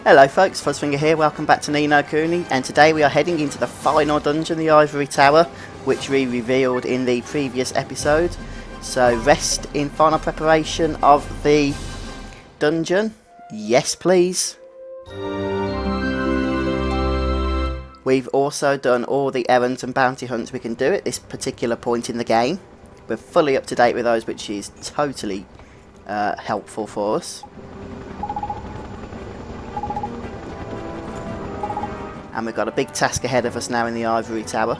Hello folks, Fuzzfinger here, welcome back to Ni No Kuni, and today we are heading into the final dungeon, the Ivory Tower, which we revealed in the previous episode. So rest in final preparation of the dungeon. Yes please. We've also done all the errands and bounty hunts we can do at this particular point in the game. We're fully up to date with those, which is totally helpful for us. And we've got a big task ahead of us now in the Ivory Tower.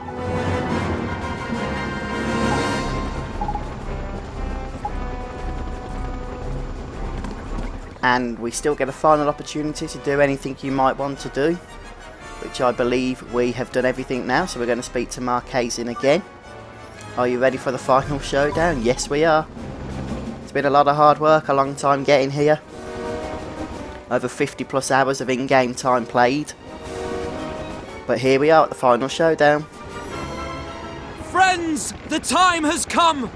And we still get a final opportunity to do anything you might want to do, which I believe we have done everything now, so we're going to speak to Marquezin again. Are you ready for the final showdown? Yes we are. It's been a lot of hard work, a long time getting here. Over 50 plus hours of in-game time played. But here we are at the final showdown. Friends, the time has come!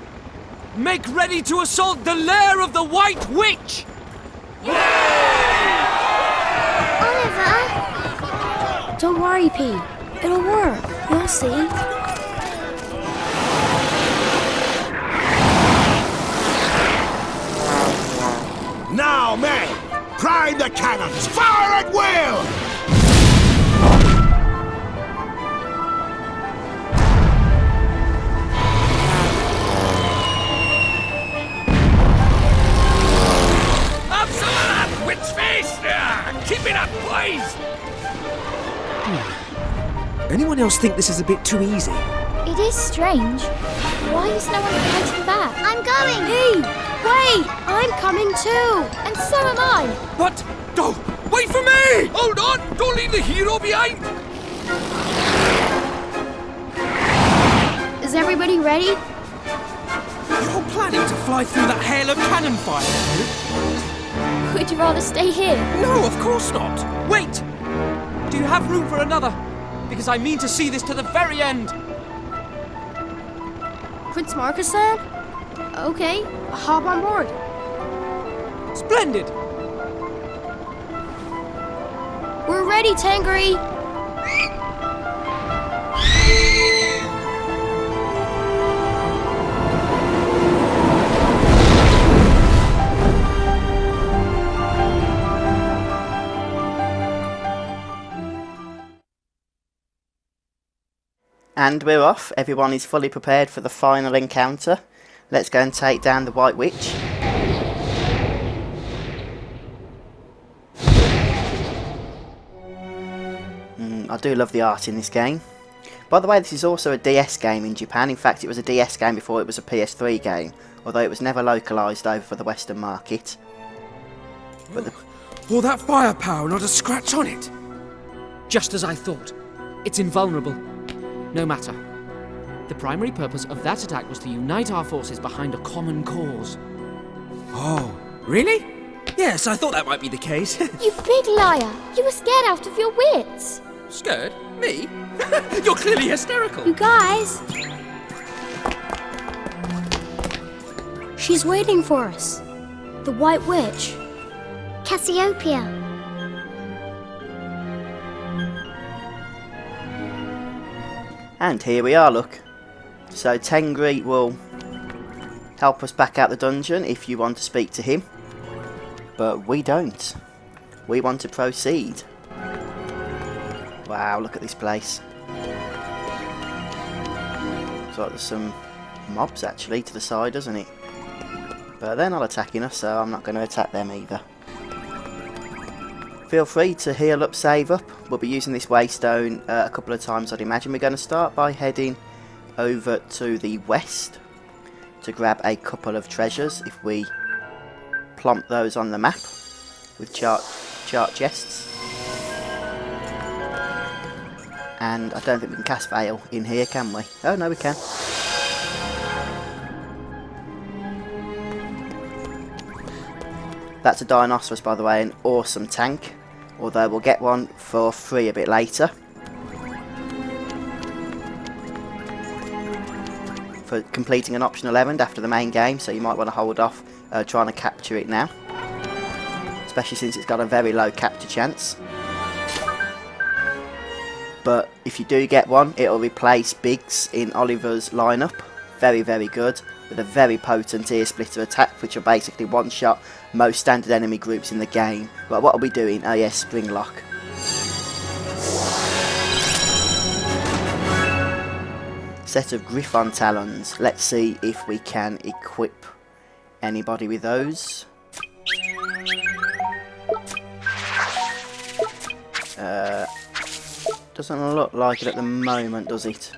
Make ready to assault the lair of the White Witch! Oliver! Don't worry, Pete. It'll work. You'll see. Now, men! Prime the cannons! Fire at will! Keep it up, boys! Anyone else think this is a bit too easy? It is strange. Why is no one fighting back? I'm going! Hey! Wait! I'm coming too! And so am I! But, don't! Wait for me! Hold on! Don't leave the hero behind! Is everybody ready? You're planning to fly through that hail of cannon fire, are you? Would you rather stay here? No, of course not! Wait! Do you have room for another? Because I mean to see this to the very end! Prince Marcus-san? Okay, hop on board. Splendid! We're ready, Tangery! And we're off. Everyone is fully prepared for the final encounter. Let's go and take down the White Witch. I do love the art in this game. By the way, this is also a DS game in Japan. In fact, it was a DS game before it was a PS3 game, although it was never localised over for the Western market. But all that firepower, not a scratch on it! Just as I thought. It's invulnerable. No matter. The primary purpose of that attack was to unite our forces behind a common cause. Oh, really? Yes, I thought that might be the case. You big liar! You were scared out of your wits! Scared? Me? You're clearly hysterical! You guys! She's waiting for us. The White Witch. Cassiopeia. And here we are, look. So Tengri will help us back out the dungeon if you want to speak to him. But we don't. We want to proceed. Wow, look at this place. Looks like there's some mobs actually to the side, doesn't it? But they're not attacking us, so I'm not going to attack them either. Feel free to heal up, save up. We'll be using this waystone a couple of times, I'd imagine. We're going to start by heading over to the west to grab a couple of treasures if we plump those on the map with chart chests. And I don't think we can cast Veil in here, can we? Oh no, we can. That's a Dinosaurus, by the way, an awesome tank. Although we'll get one for free a bit later. For completing an optional errand after the main game, so you might want to hold off trying to capture it now. especially since it's got a very low capture chance. But if you do get one, it'll replace Biggs in Oliver's lineup. Very, very good. With a very potent ear splitter attack, which will basically one-shot most standard enemy groups in the game. Right, what are we doing? Oh yes, Spring Lock. Set of Griffon Talons. Let's see if we can equip anybody with those. Doesn't look like it at the moment, does it?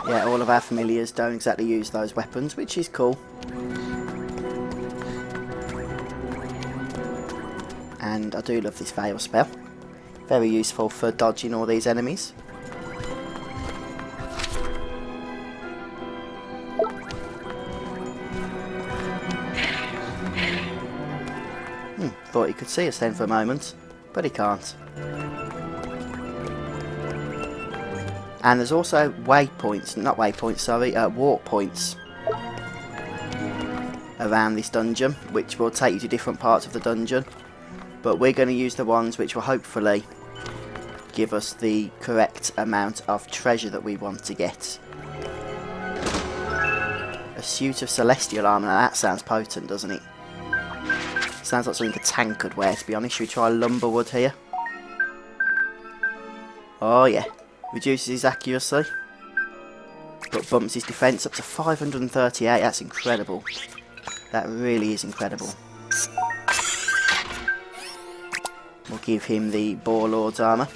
Yeah, all of our familiars don't exactly use those weapons, which is cool. And I do love this Veil spell. Very useful for dodging all these enemies. Thought he could see us then for a moment, but he can't. And there's also waypoints, not waypoints, sorry, walk points around this dungeon, which will take you to different parts of the dungeon. But we're going to use the ones which will hopefully give us the correct amount of treasure that we want to get. A suit of celestial armour, now that sounds potent, doesn't it? Sounds like something a tank could wear, to be honest. Should we try Lumberwood here? Oh yeah. Reduces his accuracy, but bumps his defence up to 538. That's incredible. That really is incredible. We'll give him the Boar Lord's armour.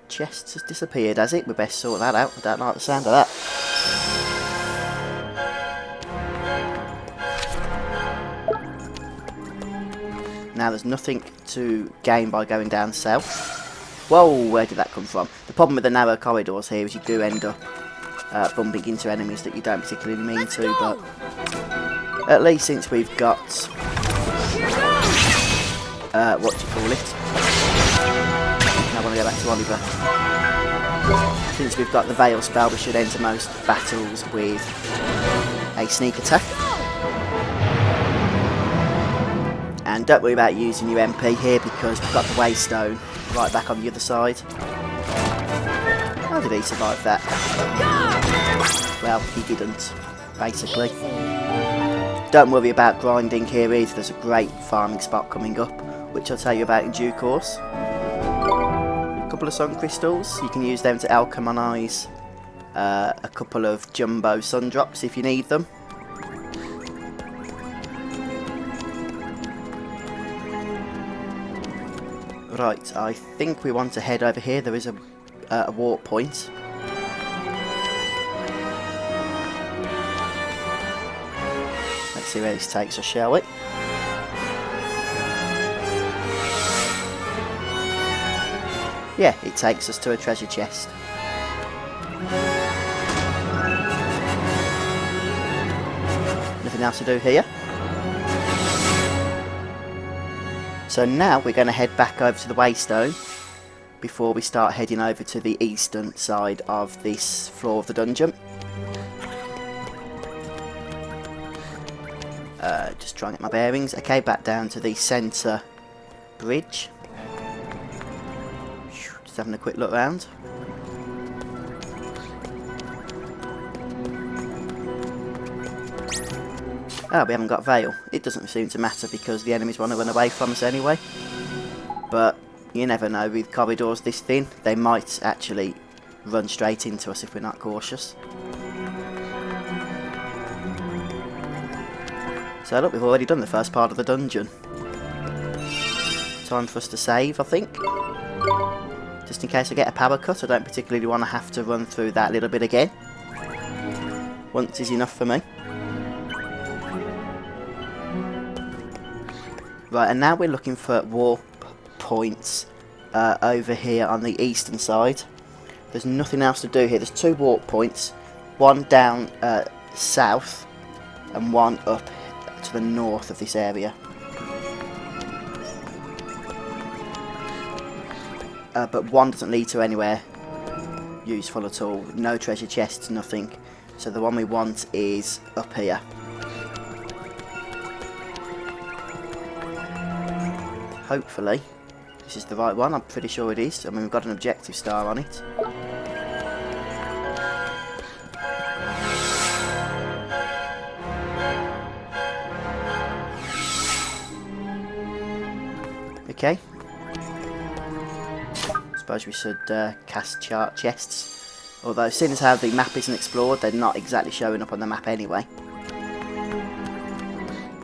Chest has disappeared, has it? We best sort that out. I don't like the sound of that. Now there's nothing to gain by going down south. Whoa, where did that come from? The problem with the narrow corridors here is you do end up bumping into enemies that you don't particularly mean to, but at least since we've got what do you call it? Now I want to go back to Oliver. Since we've got the Veil spell, we should enter most battles with a sneak attack. And don't worry about using your MP here because we've got the Waystone right back on the other side. How did he survive that? Well, he didn't, basically. Don't worry about grinding here either, there's a great farming spot coming up, which I'll tell you about in due course. A couple of sun crystals, you can use them to alchemise a couple of jumbo sun drops if you need them. Right, I think we want to head over here. There is a warp point. Let's see where this takes us, shall we? Yeah, it takes us to a treasure chest. Nothing else to do here. So now we're going to head back over to the Waystone before we start heading over to the eastern side of this floor of the dungeon. Just trying to get my bearings. Okay, back down to the centre bridge. Just having a quick look round. Oh, we haven't got Veil. It doesn't seem to matter because the enemies want to run away from us anyway. But you never know, with corridors this thin, they might actually run straight into us if we're not cautious. So look, we've already done the first part of the dungeon. Time for us to save, I think. Just in case I get a power cut, I don't particularly want to have to run through that little bit again. Once is enough for me. Right, and now we're looking for warp points over here on the eastern side. There's nothing else to do here. There's two warp points. One down south and one up to the north of this area. But one doesn't lead to anywhere useful at all. No treasure chests, nothing. So the one we want is up here. Hopefully this is the right one. I'm pretty sure it is. I mean, we've got an objective star on it. Okay. Suppose we should cast chart chests. Although, seeing as how the map isn't explored, they're not exactly showing up on the map anyway.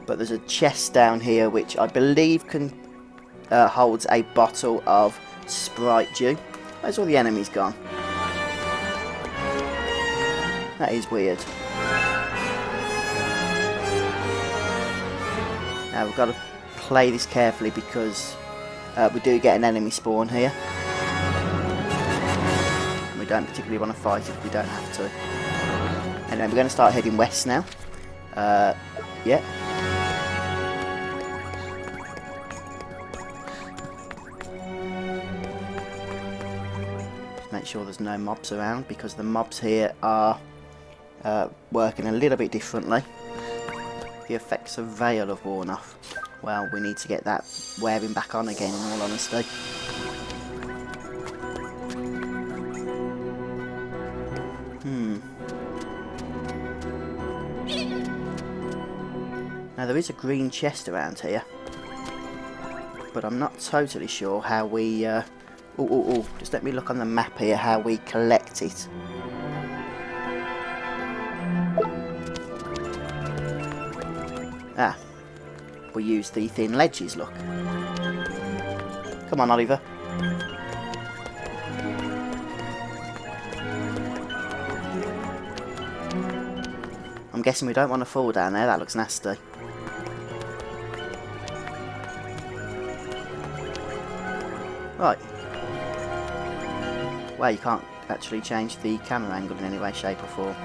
But there's a chest down here which I believe can holds a bottle of Sprite Dew. Where's all the enemies gone? That is weird. Now we've got to play this carefully because we do get an enemy spawn here. We don't particularly want to fight if we don't have to. Anyway, we're going to start heading west now. Yeah. Just make sure there's no mobs around because the mobs here are working a little bit differently. The effects of Veil have worn off. Well, we need to get that wearing back on again, in all honesty. Now, there is a green chest around here, but I'm not totally sure how we... just let me look on the map here, how we collect it. Ah. We use the thin ledges, look. Come on, Oliver. I'm guessing we don't want to fall down there, that looks nasty. Right. Well, you can't actually change the camera angle in any way, shape or form.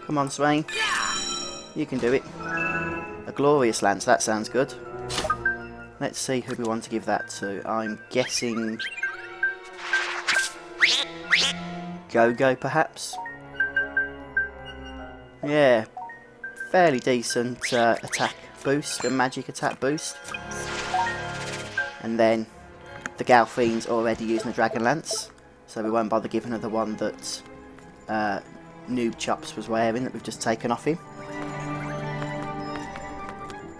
Come on, Swain. You can do it. A glorious lance, that sounds good. Let's see who we want to give that to. I'm guessing... Go-Go, perhaps? Yeah. Fairly decent attack boost, a magic attack boost. And then the Galfiend's already using the Dragon Lance, so we won't bother giving her the one that... Noob Chops was wearing that we've just taken off him.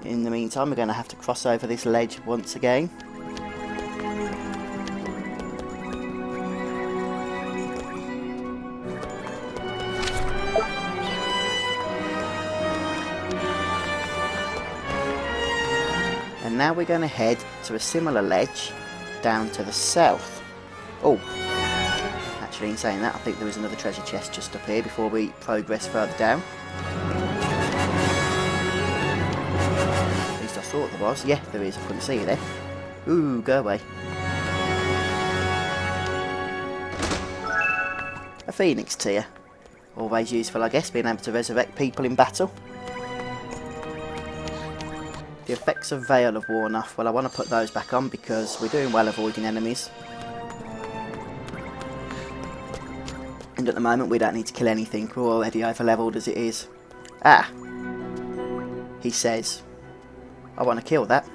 In the meantime, we're going to have to cross over this ledge once again. And now we're going to head to a similar ledge down to the south. Oh! Actually, in saying that, I think there is another treasure chest just up here before we progress further down. At least I thought there was. Yeah, there is. I couldn't see it there. Ooh, go away. A Phoenix tear. Always useful, I guess, being able to resurrect people in battle. The effects of Veil have worn off. Well, I want to put those back on because we're doing well avoiding enemies. And at the moment we don't need to kill anything, we're already over leveled as it is. Ah! He says, I want to kill that.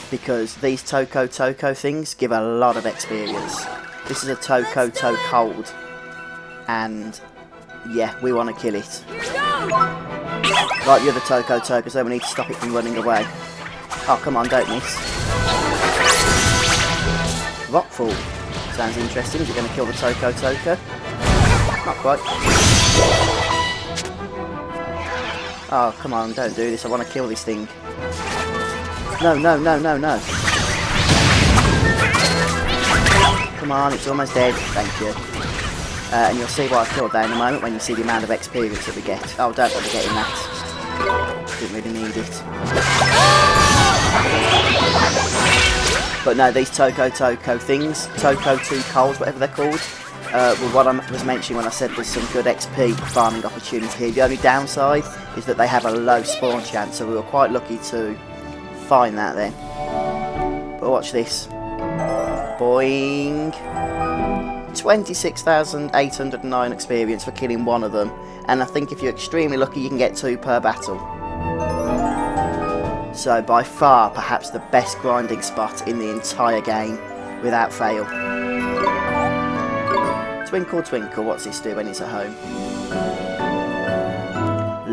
Because these Toko things give a lot of experience. This is a Toko cold. And yeah, we want to kill it. Like the other Toko, so we need to stop it from running away. Oh, come on, don't miss. Rockfall. Sounds interesting. Is it going to kill the Toko? Not quite. Oh, come on, don't do this. I want to kill this thing. No. Come on, it's almost dead. Thank you. And you'll see why I killed that in a moment when you see the amount of experience that we get. Oh, don't bother getting that. Didn't really need it. But no, these Toko things, Toko 2 Coals, whatever they're called, were what I was mentioning when I said there's some good XP farming opportunity here. The only downside is that they have a low spawn chance, so we were quite lucky to find that then. But watch this. Boing. 26,809 experience for killing one of them. And I think if you're extremely lucky, you can get 2 per battle. So by far, perhaps the best grinding spot in the entire game, without fail. Twinkle twinkle, what's this do when it's at home?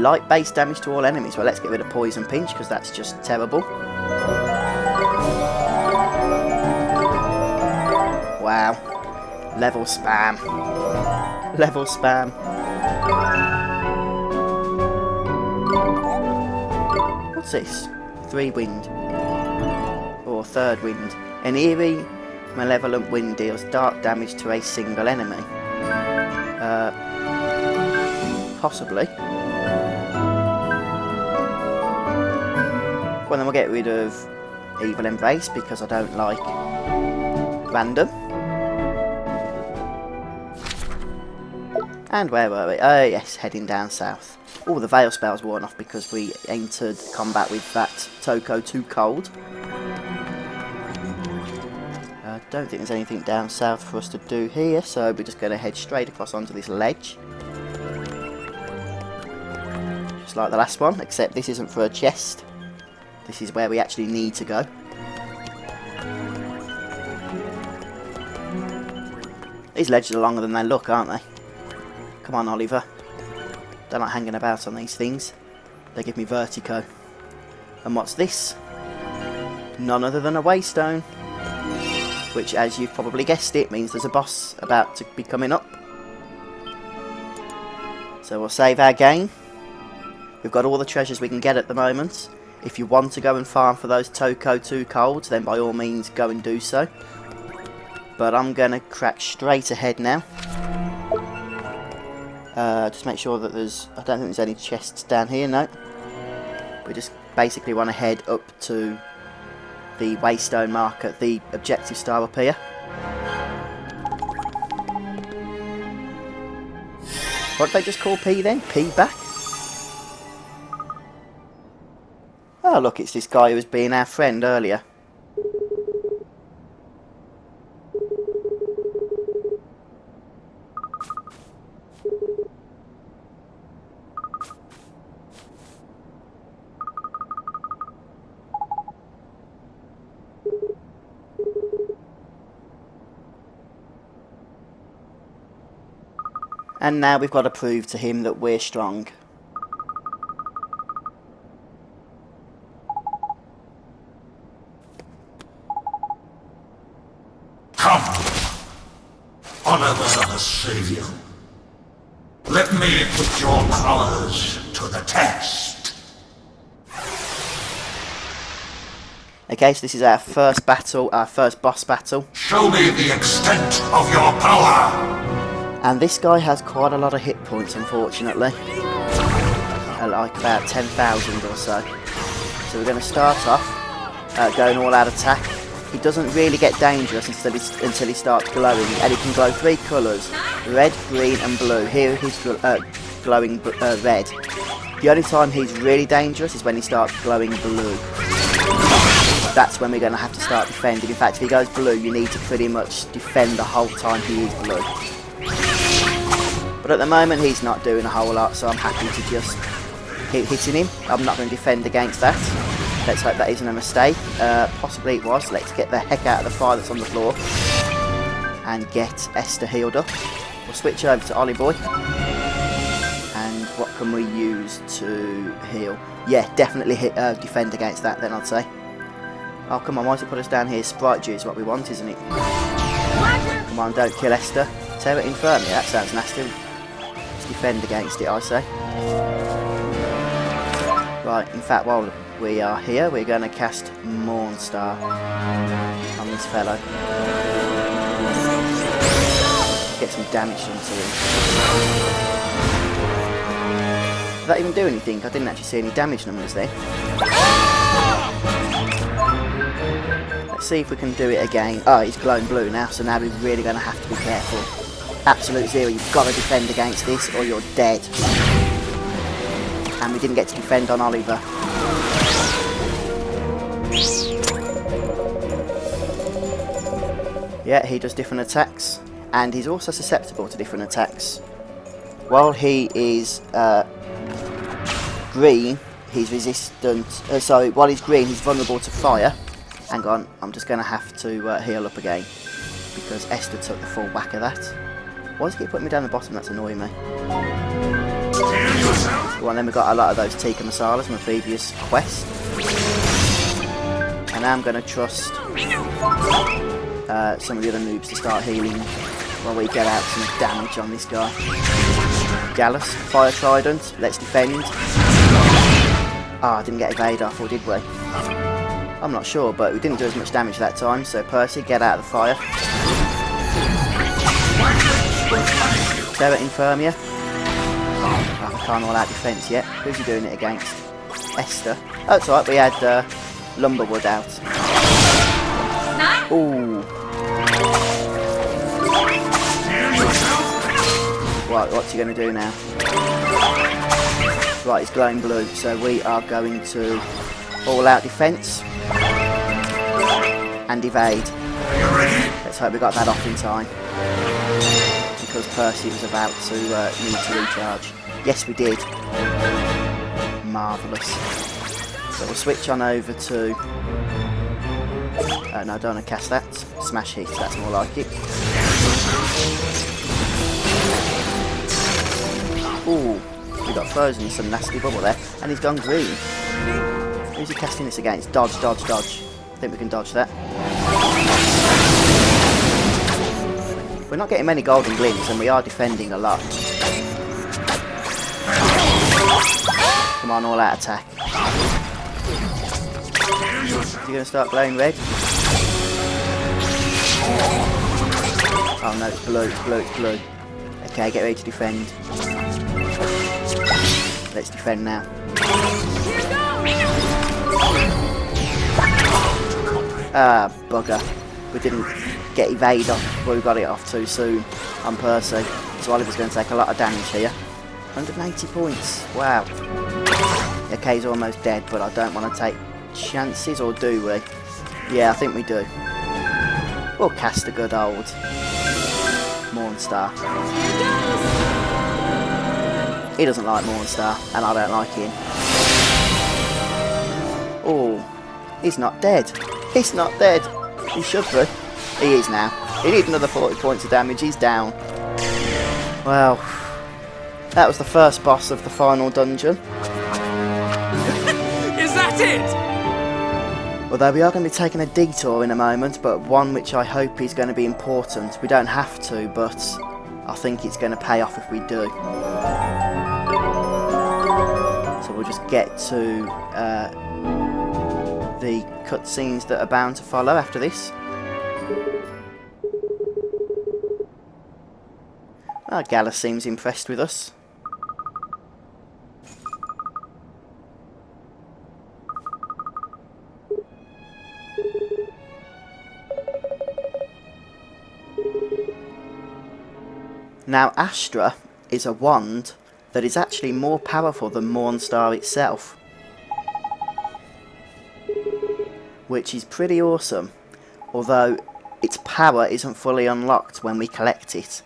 Light base damage to all enemies. Well, let's get rid of poison pinch because that's just terrible. Wow. Level spam. Level spam. What's this? 3 wind. Or 3rd wind. An eerie, malevolent wind deals dark damage to a single enemy. Possibly. Well, then we'll get rid of Evil Embrace because I don't like random. And where were we? Oh yes, heading down south. Oh, the Veil spell's worn off because we entered combat with that Toko too cold. I don't think there's anything down south for us to do here, so we're just going to head straight across onto this ledge. Just like the last one, except this isn't for a chest. This is where we actually need to go. These ledges are longer than they look, aren't they? Come on, Oliver. Don't like hanging about on these things. They give me vertigo. And what's this? None other than a waystone. Which, as you've probably guessed it, means there's a boss about to be coming up. So we'll save our game. We've got all the treasures we can get at the moment. If you want to go and farm for those Toko 2 colds, then by all means go and do so. But I'm going to crack straight ahead now. Just make sure that there's... I don't think there's any chests down here, no. We just basically want to head up to the waystone mark at the objective star up here. What did they just call P then? P back? Oh look, it's this guy who was being our friend earlier. And now we've got to prove to him that we're strong. Come, honor the Savior. Let me put your powers to the test. Okay, so this is our first battle, our first boss battle. Show me the extent of your power. And this guy has quite a lot of hit points, unfortunately. Like about 10,000 or so. So we're going to start off going all out attack. He doesn't really get dangerous until he starts glowing, and he can glow 3 colours: red, green and blue. Here he's glowing red. The only time he's really dangerous is when he starts glowing blue. That's when we're going to have to start defending. In fact, if he goes blue, you need to pretty much defend the whole time he is blue. But at the moment he's not doing a whole lot, so I'm happy to just keep hitting him. I'm not going to defend against that. Let's hope that isn't a mistake. Possibly it was. Let's get the heck out of the fire that's on the floor and get Esther healed up. We'll switch over to Ollie Boy. And what can we use to heal? Yeah, definitely defend against that then, I'd say. Oh, come on, why does it put us down here? Sprite Dew is what we want, isn't it? Come on, don't kill Esther. Terra Inferno, that sounds nasty. Let's defend against it, I say. Right, in fact, while we are here, we're going to cast Mornstar on this fellow. Get some damage done to him. Did that even do anything? I didn't actually see any damage numbers there. Let's see if we can do it again. Oh, he's glowing blue now, so now we're really going to have to be careful. Absolute Zero, you've got to defend against this or you're dead. And we didn't get to defend on Oliver. Yeah, he does different attacks, and he's also susceptible to different attacks. While he is green, he's resistant. While he's green, he's vulnerable to fire. Hang on, I'm just going to have to heal up again because Esther took the full whack of that. Why does he keep putting me down the bottom? That's annoying me. Well, and then we got a lot of those tikka masalas from a previous quest. And now I'm going to trust some of the other noobs to start healing while we get out some damage on this guy. Gallus, Fire Trident, let's defend. Ah, didn't get evade off, or did we? I'm not sure, but we didn't do as much damage that time, so Percy, get out of the fire. Terra Infirmia. Oh, I can't all out defence yet. Who's he doing it against? Esther. Oh, it's alright, we had Lumberwood out. Ooh. Right, what's he going to do now? Right, he's glowing blue, so we are going to all out defence and evade. Let's hope we got that off in time, because Percy was about to need to recharge. Yes, we did. Marvellous. So we'll switch on over to... no, I don't want to cast that. Smash hit, that's more like it. Ooh, we got frozen, some nasty bubble there, and he's gone green. Who's he casting this against? Dodge, dodge, dodge. I think we can dodge that. We're not getting many golden glints, and we are defending a lot. Come on, all out attack. Is he going to start glowing red? Oh no, it's blue, it's blue, it's blue. Okay, get ready to defend. Let's defend now. Ah, bugger. We didn't get evade off, well, we got it off too soon on Percy. So Oliver's going to take a lot of damage here. 180 points, wow. Okay, he's almost dead, but I don't want to take chances, or do we? Yeah, I think we do. We'll cast a good old Mornstar. He doesn't like Mornstar, and I don't like him. Oh, he's not dead. He's not dead. He should be. He is now. He needs another 40 points of damage. He's down. Well, that was the first boss of the final dungeon. Is that it? Although we are going to be taking a detour in a moment, but one which I hope is going to be important. We don't have to, but I think it's going to pay off if we do. So we'll just get to the cutscenes that are bound to follow after this. Gallus seems impressed with us. Now, Astra is a wand that is actually more powerful than Mornstar itself, which is pretty awesome, although its power isn't fully unlocked when we collect it.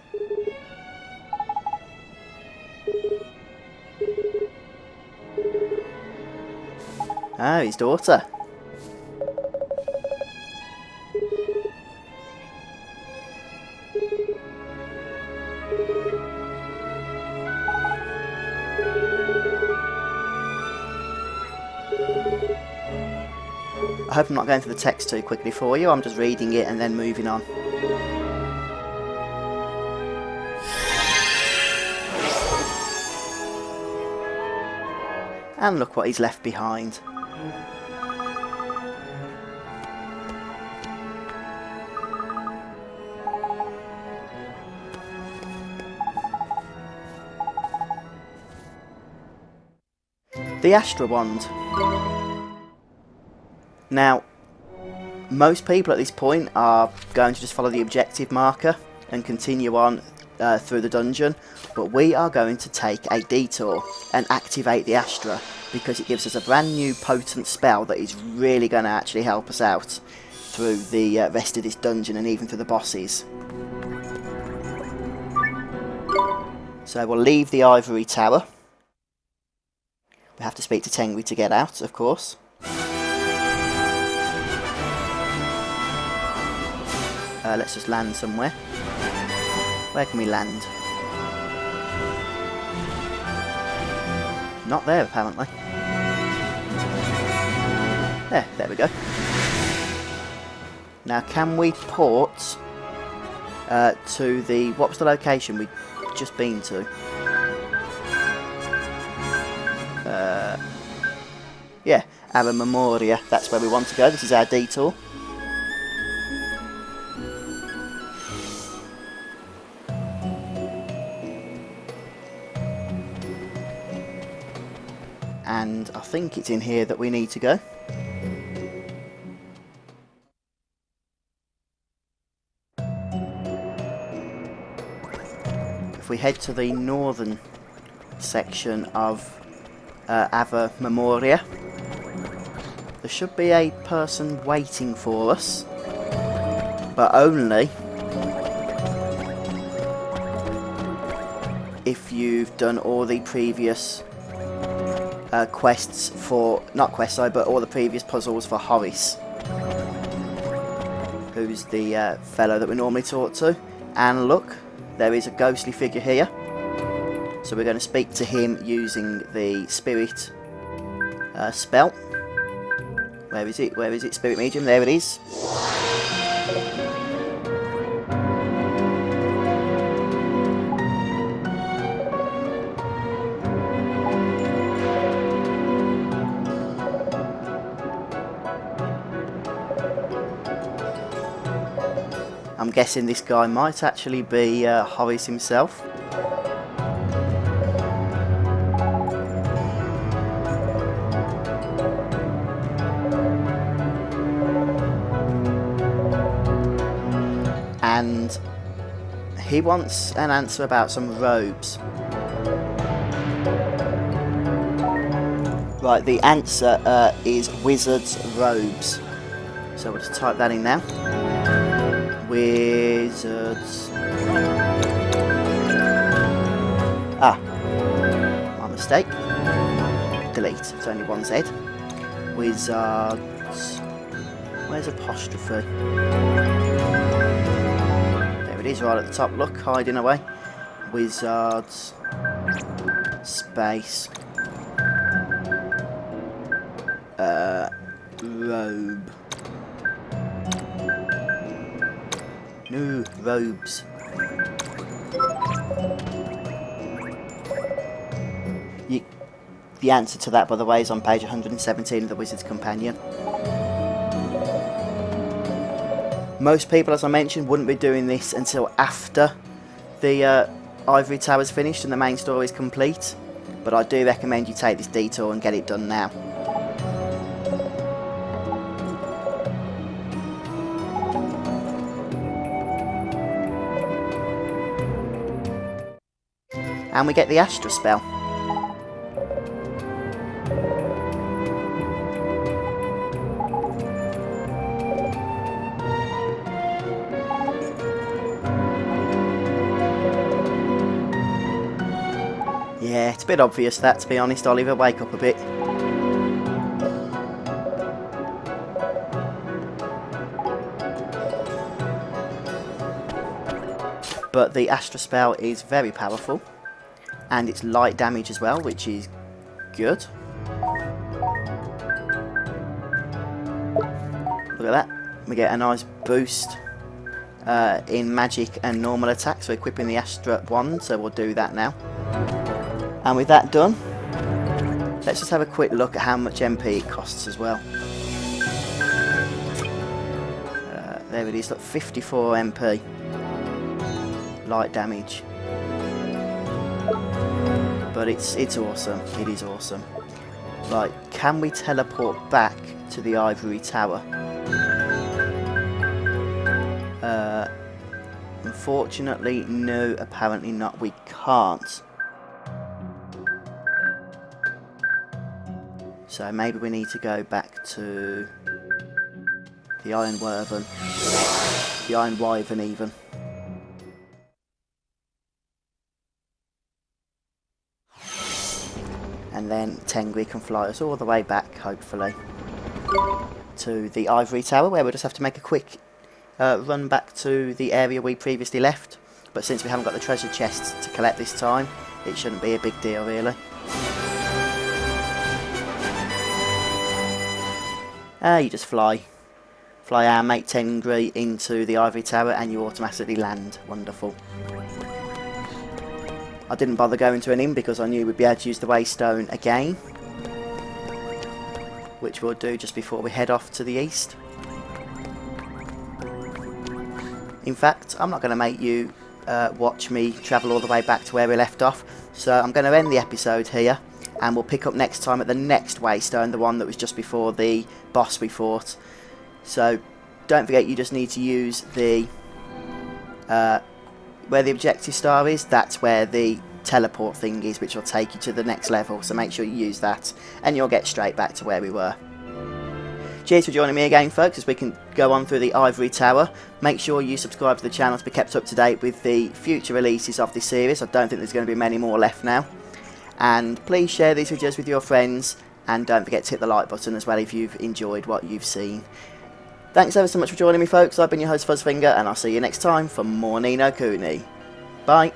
Oh, his daughter. I hope I'm not going through the text too quickly for you. I'm just reading it and then moving on. And look what he's left behind. The Astra Wand. Now, most people at this point are going to just follow the objective marker and continue on through the dungeon, but we are going to take a detour and activate the Astra, because it gives us a brand new potent spell that is really going to actually help us out through the rest of this dungeon and even through the bosses. So we'll leave the Ivory Tower. We have to speak to Tengri to get out, of course. Let's just land somewhere. Where can we land? Not there, apparently. There we go. Now, can we port to the... What was the location we'd just been to? Yeah, Ava Memoria. That's where we want to go. This is our detour. And I think it's in here that we need to go. If we head to the northern section of Ava Memoria, there should be a person waiting for us, but only if you've done all the previous quests for, not quests, sorry, but all the previous puzzles for Horace, who's the fellow that we normally talk to. And look, there is a ghostly figure here, so we're going to speak to him using the spirit spell. Where is it? Where is it? Spirit medium, there it is. I'm guessing this guy might actually be Horace himself. And he wants an answer about some robes. Right, the answer is wizard's robes. So we'll just type that in now. Wizards. Ah, my mistake. Delete, it's only one Z. Wizards. Where's apostrophe? There it is, right at the top. Look, hiding away. Wizards. Space. Robe. New robes. The answer to that, by the way, is on page 117 of the Wizard's Companion. Most people, as I mentioned, wouldn't be doing this until after the Ivory Tower is finished and the main story is complete, but I do recommend you take this detour and get it done now. And we get the Astra spell. Yeah, it's a bit obvious that, to be honest, Oliver. Wake up a bit. But the Astra spell is very powerful. And it's light damage as well, which is good. Look at that. We get a nice boost in magic and normal attacks for equipping the Astra wand, so we'll do that now. And with that done, let's just have a quick look at how much MP it costs as well. There it is, look, 54 MP. Light damage. But it's awesome. It is awesome. Right, can we teleport back to the Ivory Tower? Unfortunately, no, apparently not. We can't. So maybe we need to go back to the Iron Wyvern. The Iron Wyvern even. And then Tengri can fly us all the way back, hopefully, to the Ivory Tower, where we'll just have to make a quick run back to the area we previously left. But since we haven't got the treasure chests to collect this time, it shouldn't be a big deal, really. You just fly our mate Tengri into the Ivory Tower and you automatically land. Wonderful. I didn't bother going to an inn because I knew we'd be able to use the Waystone again, which we'll do just before we head off to the east. In fact, I'm not going to make you watch me travel all the way back to where we left off, so I'm going to end the episode here, and we'll pick up next time at the next Waystone, the one that was just before the boss we fought. So don't forget, you just need to use the where the objective star is. That's where the teleport thing is, which will take you to the next level, so make sure you use that and you'll get straight back to where we were. Cheers for joining me again, folks, as we can go on through the Ivory Tower. Make sure you subscribe to the channel to be kept up to date with the future releases of this series. I don't think there's going to be many more left now. And please share these videos with your friends, and don't forget to hit the like button as well if you've enjoyed what you've seen. Thanks ever so much for joining me, folks. I've been your host, FuzzFinger, and I'll see you next time for more Ni No Kuni. Bye.